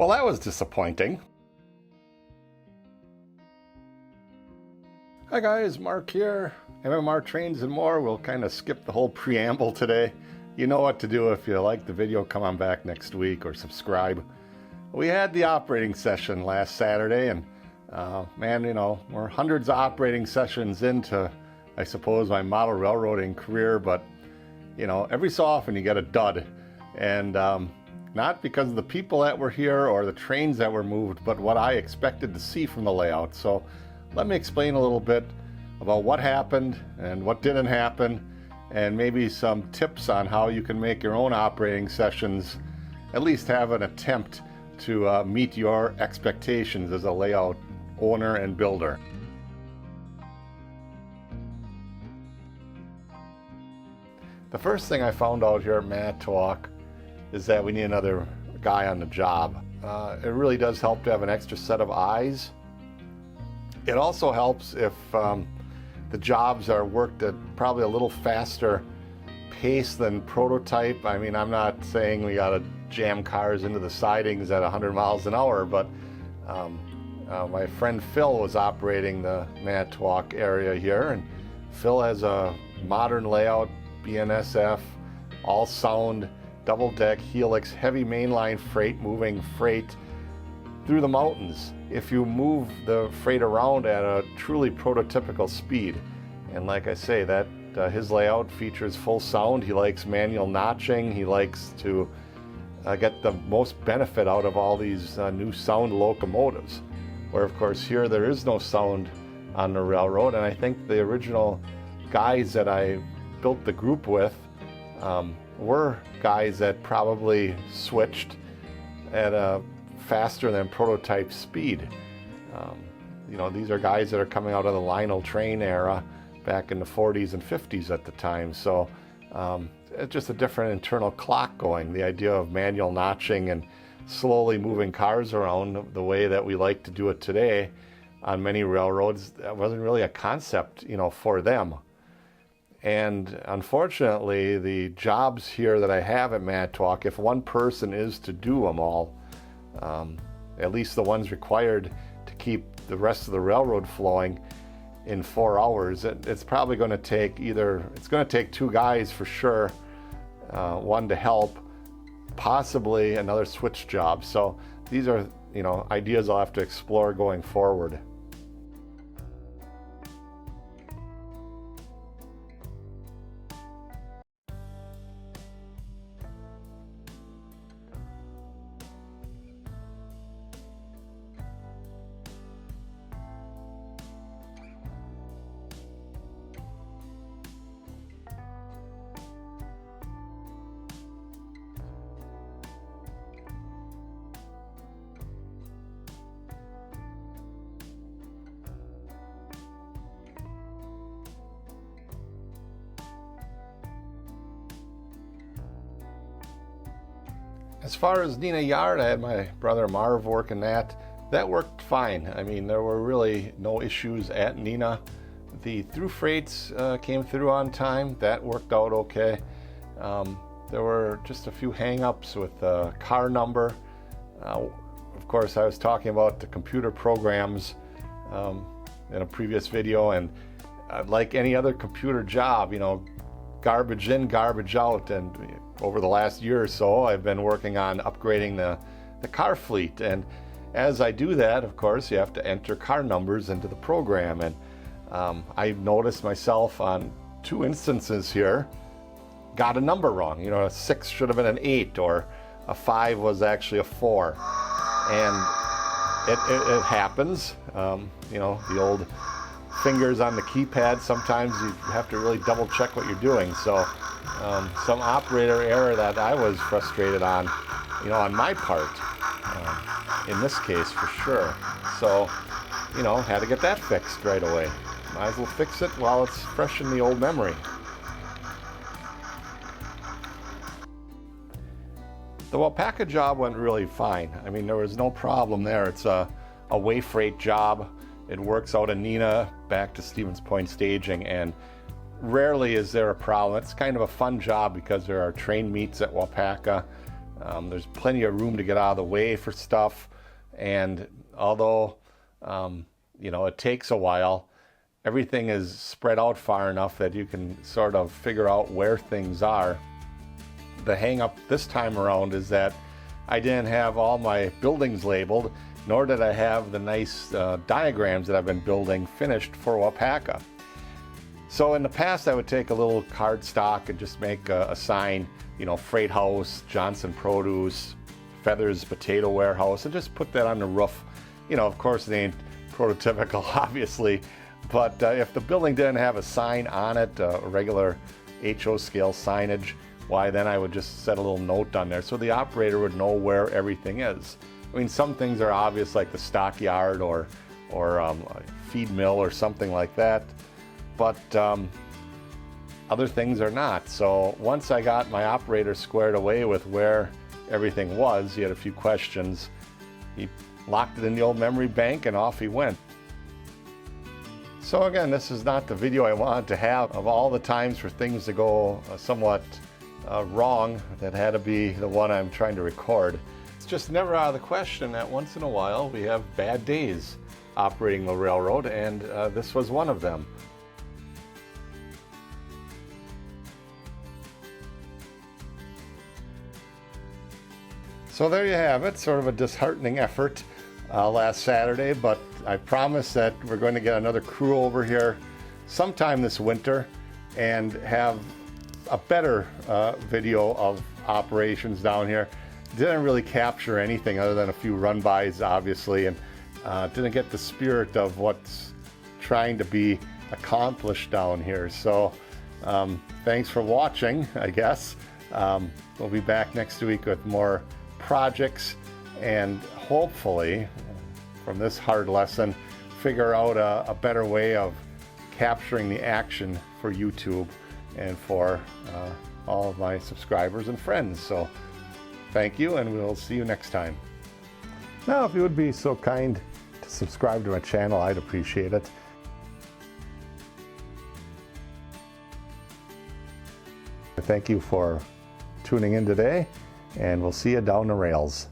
Well, that was disappointing. Hi guys, Mark here. MMR Trains and More. We'll kind of skip the whole preamble today. You know what to do. If you like the video, come on back next week or subscribe. We had the operating session last Saturday, and man, you know, we're hundreds of operating sessions into, I suppose, my model railroading career, but you know, every so often you get a dud. And not because of the people that were here or the trains that were moved, but what I expected to see from the layout. So let me explain a little bit about what happened and what didn't happen, and maybe some tips on how you can make your own operating sessions, at least have an attempt to meet your expectations as a layout owner and builder. The first thing I found out here at Manitowoc is that we need another guy on the job. It really does help to have an extra set of eyes. It also helps if the jobs are worked at probably a little faster pace than prototype. I mean, I'm not saying we gotta jam cars into the sidings at 100 miles an hour, but my friend Phil was operating the Manitowoc area here, and Phil has a modern layout, BNSF, all sound, double deck, helix, heavy mainline freight, moving freight through the mountains if you move the freight around at a truly prototypical speed. And like I say, that his layout features full sound. He likes manual notching. He likes to get the most benefit out of all these new sound locomotives, where of course here there is no sound on the railroad. And I think the original guys that I built the group with were guys that probably switched at a faster than prototype speed. You know, these are guys that are coming out of the Lionel train era back in the 40s and 50s at the time. So it's just a different internal clock going. The idea of manual notching and slowly moving cars around the way that we like to do it today on many railroads, that wasn't really a concept, you know, for them. And unfortunately, the jobs here that I have at Manitowoc, if one person is to do them all, at least the ones required to keep the rest of the railroad flowing in 4 hours, it's probably going to take it's going to take two guys for sure, one to help, possibly another switch job. So these are, you know, ideas I'll have to explore going forward. As far as Neenah Yard, I had my brother Marv working that. That worked fine. I mean, there were really no issues at Neenah. The through freights came through on time. That worked out okay. There were just a few hang-ups with the car number. Of course, I was talking about the computer programs in a previous video, and like any other computer job, you know, garbage in, garbage out. And over the last year or so, I've been working on upgrading the car fleet. And as I do that, of course, you have to enter car numbers into the program. And I've noticed myself on 2 instances here, got a number wrong. You know, a 6 should have been an 8, or a 5 was actually a 4. And it happens. You know, the old fingers on the keypad, sometimes you have to really double check what you're doing. So some operator error that I was frustrated on, you know, on my part, in this case for sure. So, you know, had to get that fixed right away. Might as well fix it while it's fresh in the old memory. The Waupaca job went really fine. I mean, there was no problem there. It's a way freight job. It works out of Neenah back to Stevens Point staging, and rarely is there a problem. It's kind of a fun job because there are train meets at Waupaca There's plenty of room to get out of the way for stuff, and although it takes a while, everything is spread out far enough that you can sort of figure out where things are. The hang up this time around is that I didn't have all my buildings labeled, nor did I have the nice diagrams that I've been building finished for Waupaca. So in the past, I would take a little cardstock and just make a sign, Freight House, Johnson Produce, Feathers Potato Warehouse, and just put that on the roof. Of course it ain't prototypical, obviously, but if the building didn't have a sign on it, a regular HO scale signage, why then I would just set a little note on there so the operator would know where everything is. I mean, some things are obvious, like the stockyard or a feed mill or something like that, but other things are not. So once I got my operator squared away with where everything was, he had a few questions, he locked it in the old memory bank and off he went. So again, this is not the video I wanted to have of all the times for things to go somewhat wrong. That had to be the one I'm trying to record. It's just never out of the question that once in a while we have bad days operating the railroad, and this was one of them. So there you have it, sort of a disheartening effort last Saturday, but I promise that we're going to get another crew over here sometime this winter and have a better video of operations down here. Didn't really capture anything other than a few run-bys, obviously, and didn't get the spirit of what's trying to be accomplished down here. So thanks for watching, I guess. We'll be back next week with more projects, and hopefully from this hard lesson figure out a better way of capturing the action for YouTube and for all of my subscribers and friends. So thank you, and we'll see you next time. Now, if you would be so kind to subscribe to my channel, I'd appreciate it. Thank you for tuning in today, and we'll see you down the rails.